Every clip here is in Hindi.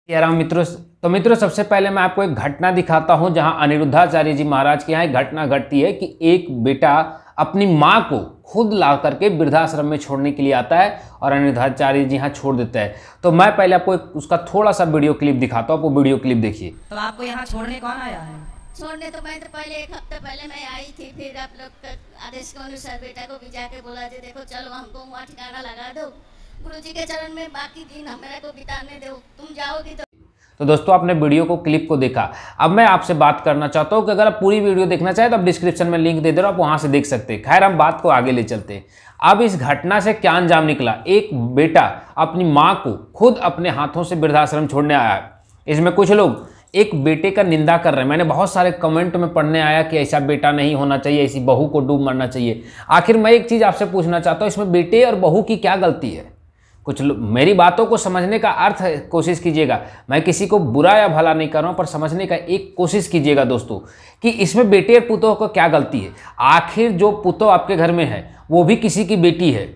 कह रहा हूँ मित्रों। तो मित्रों, सबसे पहले मैं आपको एक घटना दिखाता हूँ जहाँ अनिरुद्धाचार्य जी महाराज के यहाँ एक घटना घटती है कि एक बेटा अपनी माँ को खुद ला करके वृद्धाश्रम में छोड़ने के लिए आता है और अनिरुद्धाचार्य जी यहाँ छोड़ देता है। तो मैं पहले आपको उसका थोड़ा सा वीडियो क्लिप दिखाता हूँ, आपको वीडियो क्लिप देखिए। तो आपको यहाँ छोड़ने कौन आया है? छोड़ने तो मैं तो पहले एक हफ्ते पहले मैं आई थी, फिर आप लोग का आदेश के अनुसार बेटा को भी जाके बोला जी देखो चलो हमको वहाँ ठिकाना लगा दो, गुरुजी के चरण में बाकी दिन हमारे को बिताने दो, तुम जाओगी तो दोस्तों, आपने वीडियो को क्लिप को देखा। अब मैं आपसे बात करना चाहता हूँ कि अगर आप पूरी वीडियो देखना चाहें तो आप डिस्क्रिप्शन में लिंक दे दे रहा हूँ, आप वहाँ से देख सकते हैं। खैर, हम बात को आगे ले चलते हैं। अब इस घटना से क्या अंजाम निकला। एक बेटा अपनी माँ को खुद अपने हाथों से वृद्धाश्रम छोड़ने आया है। इसमें कुछ लोग एक बेटे का निंदा कर रहे हैं। मैंने बहुत सारे कमेंट में पढ़ने आया कि ऐसा बेटा नहीं होना चाहिए, ऐसी बहू को डूब मरना चाहिए। आखिर मैं एक चीज़ आपसे पूछना चाहता हूँ, इसमें बेटे और बहू की क्या गलती है? कुछ मेरी बातों को समझने का अर्थ कोशिश कीजिएगा। मैं किसी को बुरा या भला नहीं कर रहा हूँ, पर समझने का एक कोशिश कीजिएगा दोस्तों कि इसमें बेटे और पुतों को क्या गलती है। आखिर जो पुतों आपके घर में है वो भी किसी की बेटी है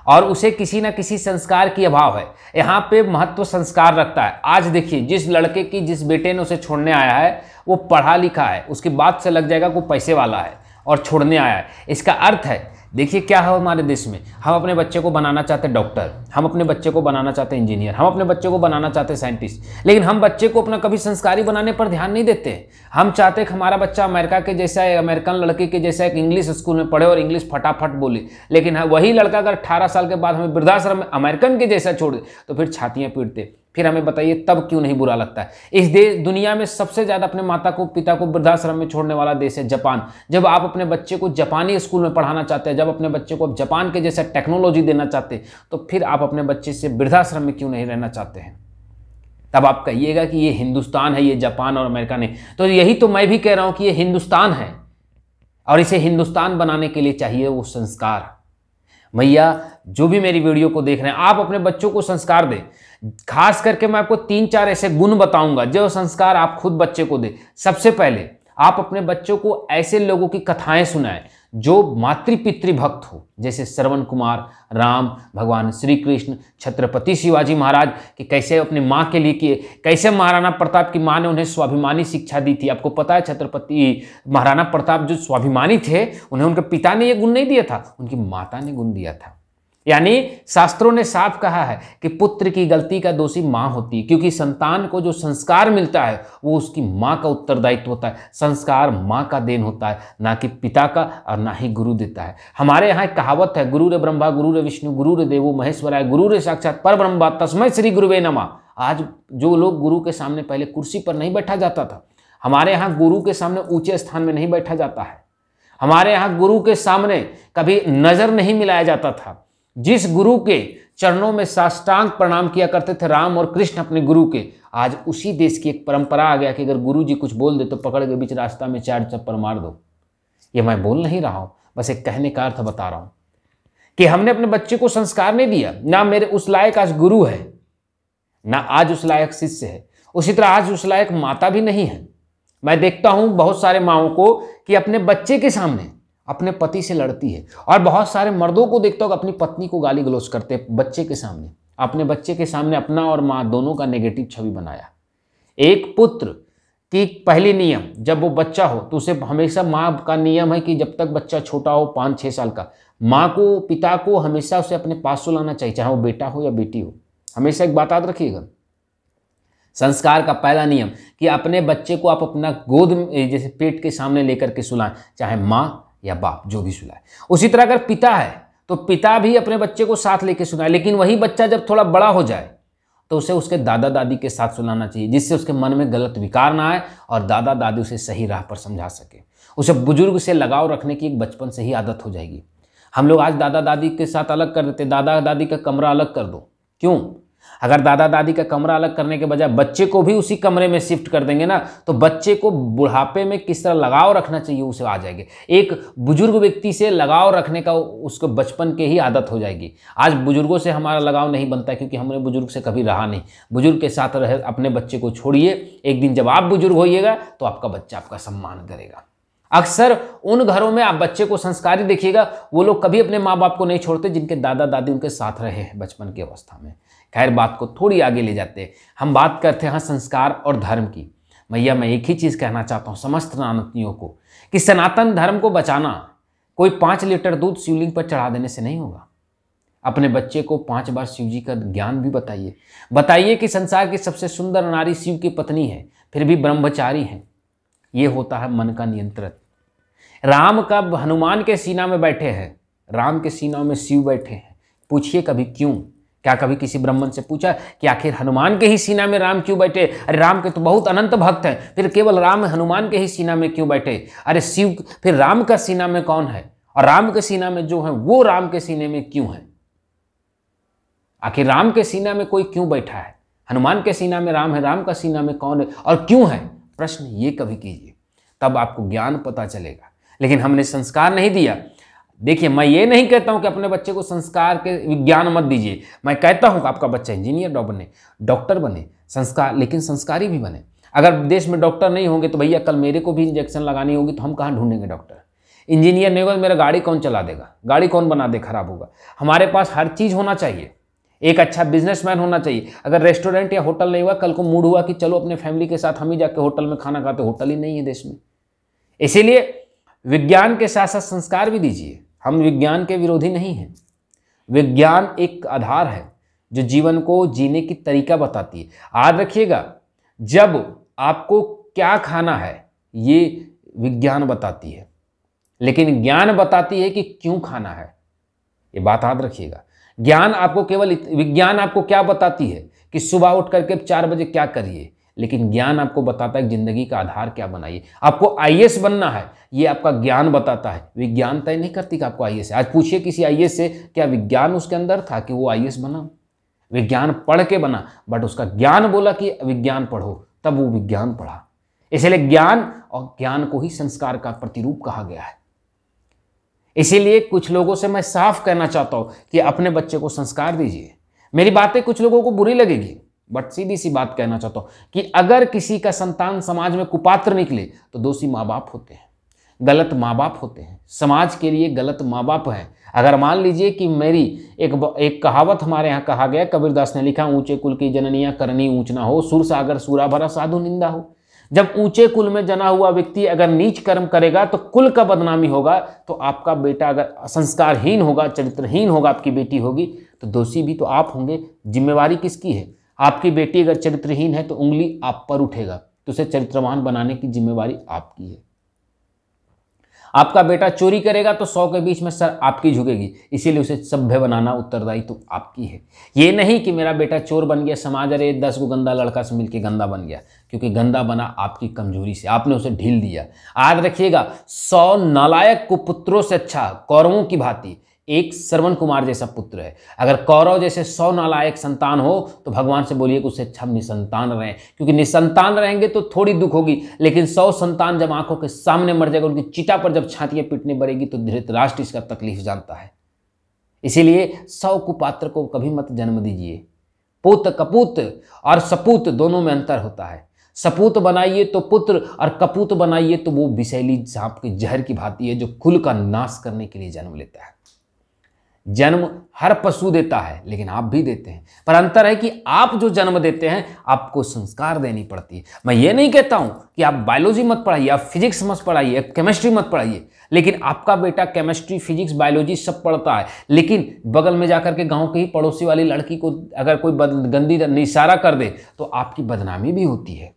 और उसे किसी ना किसी संस्कार की अभाव है। यहाँ पे महत्व संस्कार रखता है। आज देखिए, जिस लड़के की जिस बेटे ने उसे छोड़ने आया है वो पढ़ा लिखा है, उसकी बात से लग जाएगा वो पैसे वाला है और छोड़ने आया है। इसका अर्थ है, देखिए क्या है हमारे देश में, हम अपने बच्चे को बनाना चाहते हैं डॉक्टर, हम अपने बच्चे को बनाना चाहते हैं इंजीनियर, हम अपने बच्चे को बनाना चाहते हैं साइंटिस्ट, लेकिन हम बच्चे को अपना कभी संस्कारी बनाने पर ध्यान नहीं देते। हम चाहते हैं कि हमारा बच्चा अमेरिका के जैसा है, अमेरिकन लड़के के जैसा एक इंग्लिश स्कूल में पढ़े और इंग्लिश फटाफट बोले, लेकिन वही लड़का अगर 18 साल के बाद हमें वृद्धाश्रम में अमेरिकन के जैसा छोड़ दे तो फिर छातियाँ पीटते। फिर हमें बताइए तब क्यों नहीं बुरा लगता है। इस देश दुनिया में सबसे ज़्यादा अपने माता को पिता को वृद्धाश्रम में छोड़ने वाला देश है जापान। जब आप अपने बच्चे को जापानी स्कूल में पढ़ाना चाहते हैं, जब अपने बच्चे को जापान के जैसा टेक्नोलॉजी देना चाहते हैं, तो फिर आप अपने बच्चे से वृद्धाश्रम में क्यों नहीं रहना चाहते हैं? तब आप कहिएगा कि ये हिंदुस्तान है, ये जापान और अमेरिका नहीं। तो यही तो मैं भी कह रहा हूँ कि ये हिंदुस्तान है और इसे हिंदुस्तान बनाने के लिए चाहिए वो संस्कार। भैया, जो भी मेरी वीडियो को देख रहे हैं, आप अपने बच्चों को संस्कार दें। खास करके मैं आपको 3-4 ऐसे गुण बताऊंगा जो संस्कार आप खुद बच्चे को दें। सबसे पहले आप अपने बच्चों को ऐसे लोगों की कथाएं सुनाएं जो मातृ-पितृ भक्त हो, जैसे श्रवण कुमार, राम, भगवान श्री कृष्ण, छत्रपति शिवाजी महाराज कि कैसे अपनी माँ के लिए किए, कैसे महाराणा प्रताप की माँ ने उन्हें स्वाभिमानी शिक्षा दी थी। आपको पता है छत्रपति महाराणा प्रताप जो स्वाभिमानी थे, उन्हें उनके पिता ने यह गुण नहीं दिया था, उनकी माता ने गुण दिया था। यानी शास्त्रों ने साफ कहा है कि पुत्र की गलती का दोषी माँ होती है, क्योंकि संतान को जो संस्कार मिलता है वो उसकी माँ का उत्तरदायित्व होता है। संस्कार माँ का देन होता है, ना कि पिता का, और ना ही गुरु देता है। हमारे यहाँ एक कहावत है, गुरुर ब्रह्मा गुरुर विष्णु गुरुर देवो महेश्वराय गुरुर साक्षात परब्रह्म तस्मै श्री गुरुवे नमः। आज जो लोग गुरु के सामने पहले कुर्सी पर नहीं बैठा जाता था, हमारे यहाँ गुरु के सामने ऊंचे स्थान में नहीं बैठा जाता है। हमारे यहाँ गुरु के सामने कभी नजर नहीं मिलाया जाता था। जिस गुरु के चरणों में साष्टांग प्रणाम किया करते थे राम और कृष्ण अपने गुरु के, आज उसी देश की एक परंपरा आ गया कि अगर गुरु जी कुछ बोल दे तो पकड़ के बीच रास्ता में 4 चप्पल मार दो। ये मैं बोल नहीं रहा हूं, बस एक कहने का अर्थ बता रहा हूं कि हमने अपने बच्चे को संस्कार नहीं दिया। ना मेरे उस लायक आज गुरु है, ना आज उस लायक शिष्य है, उसी तरह आज उस लायक माता भी नहीं है। मैं देखता हूं बहुत सारे माओं को कि अपने बच्चे के सामने अपने पति से लड़ती है, और बहुत सारे मर्दों को देखता हूं कि अपनी पत्नी को गाली गलौज करते हैं बच्चे के सामने। अपने बच्चे के सामने अपना और माँ दोनों का नेगेटिव छवि बनाया। एक पुत्र की पहली नियम, जब वो बच्चा हो तो उसे हमेशा, माँ का नियम है कि जब तक बच्चा छोटा हो 5-6 साल का, माँ को पिता को हमेशा उसे अपने पास सुलाना चाहिए, चाहे वो बेटा हो या बेटी हो। हमेशा एक बात याद रखिएगा, संस्कार का पहला नियम कि अपने बच्चे को आप अपना गोद में जैसे पेट के सामने लेकर के सुलाएं, चाहे माँ या बाप जो भी सुलाए। उसी तरह अगर पिता है तो पिता भी अपने बच्चे को साथ लेके सुनाए, लेकिन वही बच्चा जब थोड़ा बड़ा हो जाए तो उसे उसके दादा दादी के साथ सुनाना चाहिए, जिससे उसके मन में गलत विकार ना आए और दादा दादी उसे सही राह पर समझा सके। उसे बुजुर्ग से लगाव रखने की एक बचपन से ही आदत हो जाएगी। हम लोग आज दादा दादी के साथ अलग कर देते, दादा दादी का कमरा अलग कर दो। क्यों? अगर दादा दादी का कमरा अलग करने के बजाय बच्चे को भी उसी कमरे में शिफ्ट कर देंगे ना, तो बच्चे को बुढ़ापे में किस तरह लगाव रखना चाहिए उसे आ जाएंगे। एक बुजुर्ग व्यक्ति से लगाव रखने का उसको बचपन के ही आदत हो जाएगी। आज बुजुर्गों से हमारा लगाव नहीं बनता क्योंकि हमने बुजुर्ग से कभी रहा नहीं। बुजुर्ग के साथ रहे, अपने बच्चे को छोड़िए, एक दिन जब आप बुजुर्ग होइएगा तो आपका बच्चा आपका सम्मान करेगा। अक्सर उन घरों में आप बच्चे को संस्कारी देखिएगा, वो लोग कभी अपने माँ बाप को नहीं छोड़ते जिनके दादा दादी उनके साथ रहे हैं बचपन की अवस्था में। खैर बात को थोड़ी आगे ले जाते हैं, हम बात करते हैं संस्कार और धर्म की। भैया मैं एक ही चीज़ कहना चाहता हूँ समस्त सनातनियों को कि सनातन धर्म को बचाना कोई 5 लीटर दूध शिवलिंग पर चढ़ा देने से नहीं होगा। अपने बच्चे को 5 बार शिव जी का ज्ञान भी बताइए कि संसार की सबसे सुंदर नारी शिव की पत्नी है, फिर भी ब्रह्मचारी है। ये होता है मन का नियंत्रण। राम कब हनुमान के सीना में बैठे हैं, राम के सीना में शिव बैठे हैं। पूछिए कभी क्यों? क्या कभी किसी ब्राह्मण से पूछा कि आखिर हनुमान के ही सीना में राम क्यों बैठे? अरे राम के तो बहुत अनंत भक्त हैं, फिर केवल राम हनुमान के ही सीना में क्यों बैठे? अरे शिव फिर राम का सीना में कौन है? और राम के सीना में जो है वो राम के सीने में क्यों है? आखिर राम के सीना में कोई क्यों बैठा है? हनुमान के सीना में राम है, राम का सीना में कौन है और क्यों है? प्रश्न ये कभी कीजिए, तब आपको ज्ञान पता चलेगा। लेकिन हमने संस्कार नहीं दिया। देखिए मैं ये नहीं कहता हूं कि अपने बच्चे को संस्कार के विज्ञान मत दीजिए, मैं कहता हूं कि आपका बच्चा इंजीनियर बने, डॉक्टर बने, संस्कार लेकिन संस्कारी भी बने। अगर देश में डॉक्टर नहीं होंगे तो भैया कल मेरे को भी इंजेक्शन लगानी होगी तो हम कहाँ ढूंढेंगे डॉक्टर? इंजीनियर नहीं होगा तो मेरा गाड़ी कौन चला देगा? गाड़ी कौन बना दे खराब होगा? हमारे पास हर चीज़ होना चाहिए। एक अच्छा बिजनेसमैन होना चाहिए। अगर रेस्टोरेंट या होटल नहीं हुआ, कल को मूड हुआ कि चलो अपने फैमिली के साथ हम ही जाके होटल में खाना खाते, होटल ही नहीं है देश में। इसीलिए विज्ञान के साथ साथ संस्कार भी दीजिए। हम विज्ञान के विरोधी नहीं हैं। विज्ञान एक आधार है जो जीवन को जीने की तरीका बताती है। याद रखिएगा, जब आपको क्या खाना है ये विज्ञान बताती है, लेकिन ज्ञान बताती है कि क्यों खाना है। ये बात याद रखिएगा। ज्ञान आपको विज्ञान आपको क्या बताती है कि सुबह उठ करके 4 बजे क्या करिए, लेकिन ज्ञान आपको बताता है जिंदगी का आधार क्या बनाइए। आपको आईएएस बनना है, ये आपका ज्ञान बताता है। विज्ञान तय नहीं करती कि आपको आईएएस है। आज पूछिए किसी आईएएस से, क्या विज्ञान उसके अंदर था कि वो आईएएस बना? विज्ञान पढ़ के बना, बट उसका ज्ञान बोला कि विज्ञान पढ़ो, तब वो विज्ञान पढ़ा। इसलिए ज्ञान और ज्ञान को ही संस्कार का प्रतिरूप कहा गया है। इसीलिए कुछ लोगों से मैं साफ कहना चाहता हूं कि अपने बच्चे को संस्कार दीजिए। मेरी बातें कुछ लोगों को बुरी लगेगी, बट सीधी सी बात कहना चाहता हूं कि अगर किसी का संतान समाज में कुपात्र निकले तो दोषी माँ बाप होते हैं, गलत माँ बाप होते हैं, समाज के लिए गलत माँ बाप हैं। अगर मान लीजिए कि मेरी एक कहावत हमारे यहाँ कहा गया, कबीरदास ने लिखा, ऊंचे कुल की जननियाँ करनी ऊंच ना हो, सुर सागर सूरा भरा साधु निंदा हो। जब ऊंचे कुल में जना हुआ व्यक्ति अगर नीच कर्म करेगा तो कुल का बदनामी होगा। तो आपका बेटा अगर संस्कारहीन होगा, चरित्रहीन होगा, आपकी बेटी होगी, तो दोषी भी तो आप होंगे। जिम्मेवारी किसकी है? आपकी बेटी अगर चरित्रहीन है तो उंगली आप पर उठेगा, तो उसे चरित्रवान बनाने की जिम्मेवारी आपकी है। आपका बेटा चोरी करेगा तो 100 के बीच में सर आपकी झुकेगी, इसीलिए उसे सभ्य बनाना उत्तरदायी तो आपकी है। ये नहीं कि मेरा बेटा चोर बन गया, समाज अरे 10 को गंदा लड़का से मिलकर गंदा बन गया, क्योंकि गंदा बना आपकी कमजोरी से, आपने उसे ढील दिया। याद रखिएगा, 100 नालायक कुपुत्रों से अच्छा कौरवों की भांति एक श्रवण कुमार जैसा पुत्र है। अगर कौरव जैसे 100 नालायक संतान हो तो भगवान से बोलिए कि उससे अच्छा निसंतान रहें, क्योंकि निसंतान रहेंगे तो थोड़ी दुख होगी, लेकिन 100 संतान जब आंखों के सामने मर जाएगा, उनकी चिता पर जब छातियां पीटने पड़ेगी तो धृतराष्ट्र इसका तकलीफ जानता है। इसीलिए 100 कुपात्र को कभी मत जन्म दीजिए। पुत्र कपूत और सपूत दोनों में अंतर होता है। सपूत बनाइए तो पुत्र, और कपूत बनाइए तो वो विषैली सांप के जहर की भांति है जो कुल का नाश करने के लिए जन्म लेता है। जन्म हर पशु देता है, लेकिन आप भी देते हैं, पर अंतर है कि आप जो जन्म देते हैं आपको संस्कार देनी पड़ती है। मैं ये नहीं कहता हूं कि आप बायोलॉजी मत पढ़ाइए, आप फिजिक्स मत पढ़ाइए, केमिस्ट्री मत पढ़ाइए, लेकिन आपका बेटा केमिस्ट्री, फिजिक्स, बायोलॉजी सब पढ़ता है, लेकिन बगल में जाकर के गांव की ही पड़ोसी वाली लड़की को अगर कोई गंदी इशारा कर दे तो आपकी बदनामी भी होती है।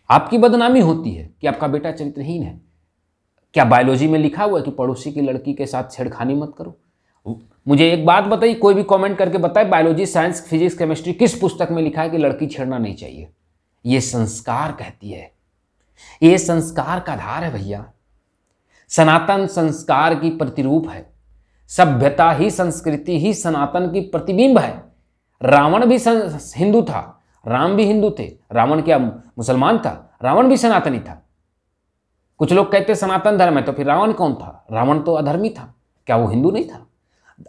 आपकी बदनामी होती है कि आपका बेटा चरित्रहीन है। क्या बायोलॉजी में लिखा हुआ है कि पड़ोसी की लड़की के साथ छेड़खानी मत करो? मुझे एक बात बताइए, कोई भी कमेंट करके बताए, बायोलॉजी, साइंस, फिजिक्स, केमिस्ट्री किस पुस्तक में लिखा है कि लड़की छेड़ना नहीं चाहिए? ये संस्कार कहती है, ये संस्कार का आधार है भैया। सनातन संस्कार की प्रतिरूप है। सभ्यता ही, संस्कृति ही सनातन की प्रतिबिंब है। रावण भी हिंदू था, राम भी हिंदू थे। रावण क्या मुसलमान था? रावण भी सनातनी था। कुछ लोग कहते सनातन धर्म है, तो फिर रावण कौन था? रावण तो अधर्मी था, क्या वो हिंदू नहीं था?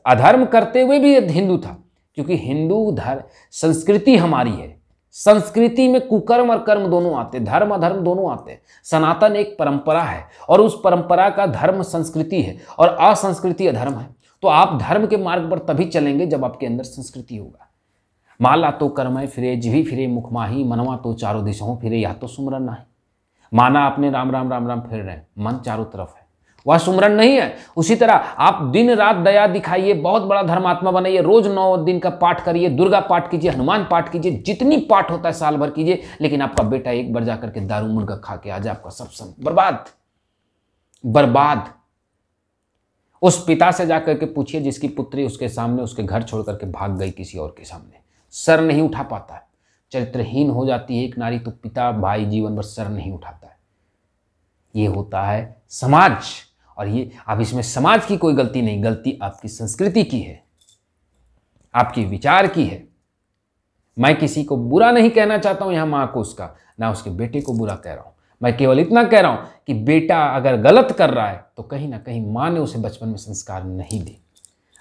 अधर्म करते हुए भी हिंदू था, क्योंकि हिंदू धर्म संस्कृति हमारी है। संस्कृति में कुकर्म और कर्म दोनों आते, धर्म अधर्म दोनों आते। सनातन एक परंपरा है और उस परंपरा का धर्म संस्कृति है और असंस्कृति अधर्म है। तो आप धर्म के मार्ग पर तभी चलेंगे जब आपके अंदर संस्कृति होगा। माला तो करमय फिरे, जिभी फिरे मुख माही, मनवा तो चारों दिशाओं फिरे, या तो सुमरन नाही। माना आपने राम राम राम राम फिर रहे हैं, मन चारों तरफ है, वह सुमरन नहीं है। उसी तरह आप दिन रात दया दिखाइए, बहुत बड़ा धर्मात्मा बनाइए, रोज 9 दिन का पाठ करिए, दुर्गा पाठ कीजिए, हनुमान पाठ कीजिए, जितनी पाठ होता है साल भर कीजिए, लेकिन आपका बेटा एक बार जाकर के दारू मुर्गा खा के आ जाए, आपका सब बर्बाद बर्बाद। उस पिता से जाकर के पूछिए जिसकी पुत्री उसके सामने उसके घर छोड़ करके भाग गई किसी और के सामने, सर नहीं उठा पाता है। चरित्रहीन हो जाती है एक नारी तो पिता भाई जीवन भर सर नहीं उठाता है। ये होता है समाज, और ये अब इसमें समाज की कोई गलती नहीं, गलती आपकी संस्कृति की है, आपकी विचार की है। मैं किसी को बुरा नहीं कहना चाहता हूं यहां मां को उसका, ना उसके बेटे को बुरा कह रहा हूं। मैं केवल इतना कह रहा हूं कि बेटा अगर गलत कर रहा है तो कहीं ना कहीं मां ने उसे बचपन में संस्कार नहीं दिए।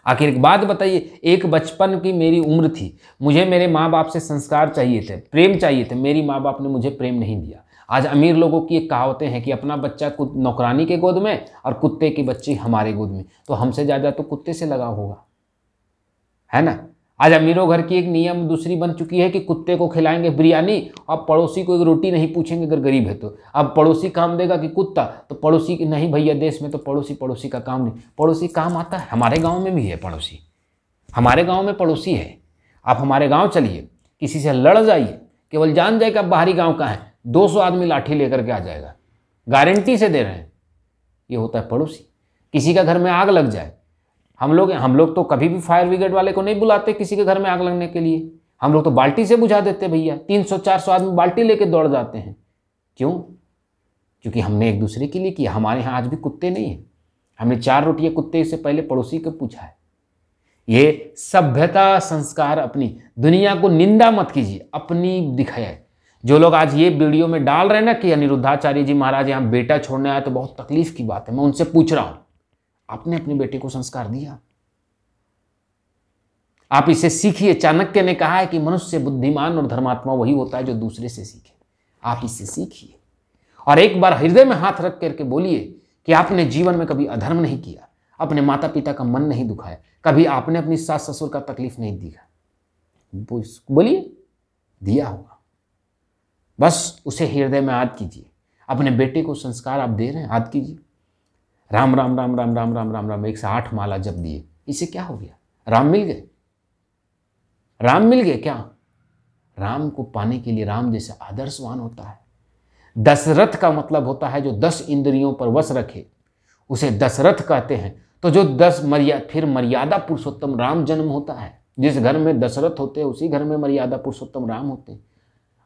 आखिर एक बात बताइए, एक बचपन की मेरी उम्र थी, मुझे मेरे माँ बाप से संस्कार चाहिए थे, प्रेम चाहिए थे, मेरी माँ बाप ने मुझे प्रेम नहीं दिया। आज अमीर लोगों की एक कहावतें हैं कि अपना बच्चा नौकरानी के गोद में और कुत्ते की बच्ची हमारे गोद में, तो हमसे ज़्यादा तो कुत्ते से लगाव होगा, है ना। आज अमीरों घर की एक नियम दूसरी बन चुकी है कि कुत्ते को खिलाएंगे बिरयानी और पड़ोसी को एक रोटी नहीं पूछेंगे अगर गरीब है तो। अब पड़ोसी काम देगा कि कुत्ता, तो पड़ोसी की नहीं भैया, देश में तो पड़ोसी का काम नहीं। पड़ोसी काम आता है, हमारे गांव में भी है पड़ोसी, हमारे गांव में पड़ोसी है। आप हमारे गांव चलिए, किसी से लड़ जाइए, केवल जान जाए कि आप बाहरी गाँव का है, 200 आदमी लाठी लेकर के आ जाएगा, गारंटी से दे रहे हैं। ये होता है पड़ोसी। किसी का घर में आग लग जाए, हम लोग तो कभी भी फायर ब्रिगेड वाले को नहीं बुलाते किसी के घर में आग लगने के लिए, हम लोग तो बाल्टी से बुझा देते भैया। 300-400 आदमी बाल्टी लेके दौड़ जाते हैं। क्यों? क्योंकि हमने एक दूसरे के लिए किया। हमारे यहाँ आज भी कुत्ते नहीं हैं, हमने 4 रोटियाँ कुत्ते से पहले पड़ोसी को पूछा है। ये सभ्यता संस्कार, अपनी दुनिया को निंदा मत कीजिए, अपनी दिखाए। जो लोग आज ये वीडियो में डाल रहे हैं ना कि अनिरुद्धाचार्य जी महाराज यहाँ बेटा छोड़ने आए, तो बहुत तकलीफ की बात है। मैं उनसे पूछ रहा हूँ, आपने अपने बेटे को संस्कार दिया? आप इसे सीखिए। चाणक्य ने कहा है कि मनुष्य बुद्धिमान और धर्मात्मा वही होता है जो दूसरे से सीखे। आप इससे सीखिए और एक बार हृदय में हाथ रख करके बोलिए कि आपने जीवन में कभी अधर्म नहीं किया, अपने माता पिता का मन नहीं दुखाया, कभी आपने अपनी सास ससुर का तकलीफ नहीं दिया। बोलिए, दिया होगा। बस उसे हृदय में याद कीजिए। अपने बेटे को संस्कार आप दे रहे हैं, याद कीजिए। राम राम राम राम राम राम राम राम 108 माला जप दिए, इससे क्या हो गया? राम मिल गए? राम मिल गए क्या? राम को पाने के लिए राम जैसे आदर्शवान होता है। दशरथ का मतलब होता है जो 10 इंद्रियों पर वश रखे, उसे दशरथ कहते हैं। तो जो 10 फिर मर्यादा पुरुषोत्तम राम जन्म होता है। जिस घर में दशरथ होते हैं उसी घर में मर्यादा पुरुषोत्तम राम होते हैं,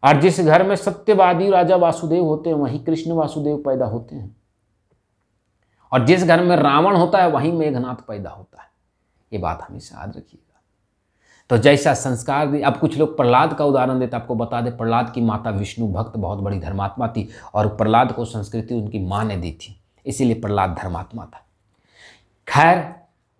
और जिस घर में सत्यवादी राजा वासुदेव होते हैं वहीं कृष्ण वासुदेव पैदा होते हैं, और जिस घर में रावण होता है वहीं मेघनाथ पैदा होता है। ये बात हमेशा याद रखिएगा। तो जैसा संस्कार दी, अब कुछ लोग प्रहलाद का उदाहरण देते। आपको बता दें, प्रहलाद की माता विष्णु भक्त बहुत बड़ी धर्मात्मा थी, और प्रहलाद को संस्कृति उनकी माँ ने दी थी, इसीलिए प्रहलाद धर्मात्मा था। खैर,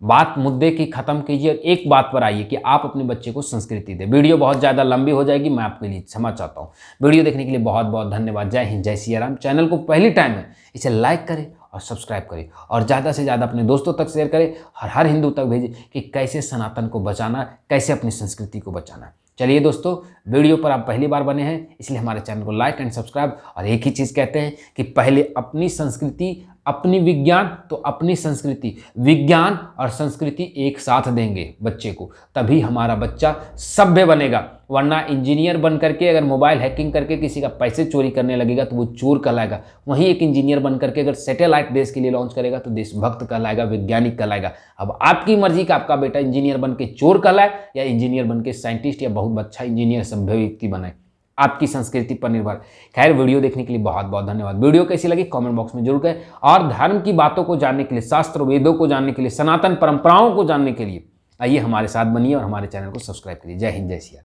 बात मुद्दे की खत्म कीजिए, एक बात पर आइए कि आप अपने बच्चे को संस्कृति दें। वीडियो बहुत ज़्यादा लंबी हो जाएगी, मैं आपके लिए क्षमा चाहता हूँ। वीडियो देखने के लिए बहुत बहुत धन्यवाद। जय हिंद, जय सिया राम। चैनल को पहली टाइम है इसे लाइक करें और सब्सक्राइब करें, और ज़्यादा से ज़्यादा अपने दोस्तों तक शेयर करें, और हर हिंदू तक भेजें कि कैसे सनातन को बचाना, कैसे अपनी संस्कृति को बचाना। चलिए दोस्तों, वीडियो पर आप पहली बार बने हैं इसलिए हमारे चैनल को लाइक एंड सब्सक्राइब। और एक ही चीज़ कहते हैं कि पहले अपनी संस्कृति, अपनी विज्ञान, तो अपनी संस्कृति, विज्ञान और संस्कृति एक साथ देंगे बच्चे को, तभी हमारा बच्चा सभ्य बनेगा। वरना इंजीनियर बन करके अगर मोबाइल हैकिंग करके किसी का पैसे चोरी करने लगेगा तो वो चोर कहलाएगा। वहीं एक इंजीनियर बन करके अगर सैटेलाइट देश के लिए लॉन्च करेगा तो देशभक्त कहलाएगा, वैज्ञानिक कहलाएगा। अब आपकी मर्जी का आपका बेटा इंजीनियर बन के चोर कहलाए या इंजीनियर बन के साइंटिस्ट या बहुत अच्छा इंजीनियर सभ्य व्यक्ति बनाए, आपकी संस्कृति पर निर्भर। खैर, वीडियो देखने के लिए बहुत बहुत धन्यवाद। वीडियो कैसी लगी कमेंट बॉक्स में जरूर करें, और धर्म की बातों को जानने के लिए, शास्त्र वेदों को जानने के लिए, सनातन परंपराओं को जानने के लिए आइए हमारे साथ बनिए और हमारे चैनल को सब्सक्राइब करिए। जय हिंद, जय सिया।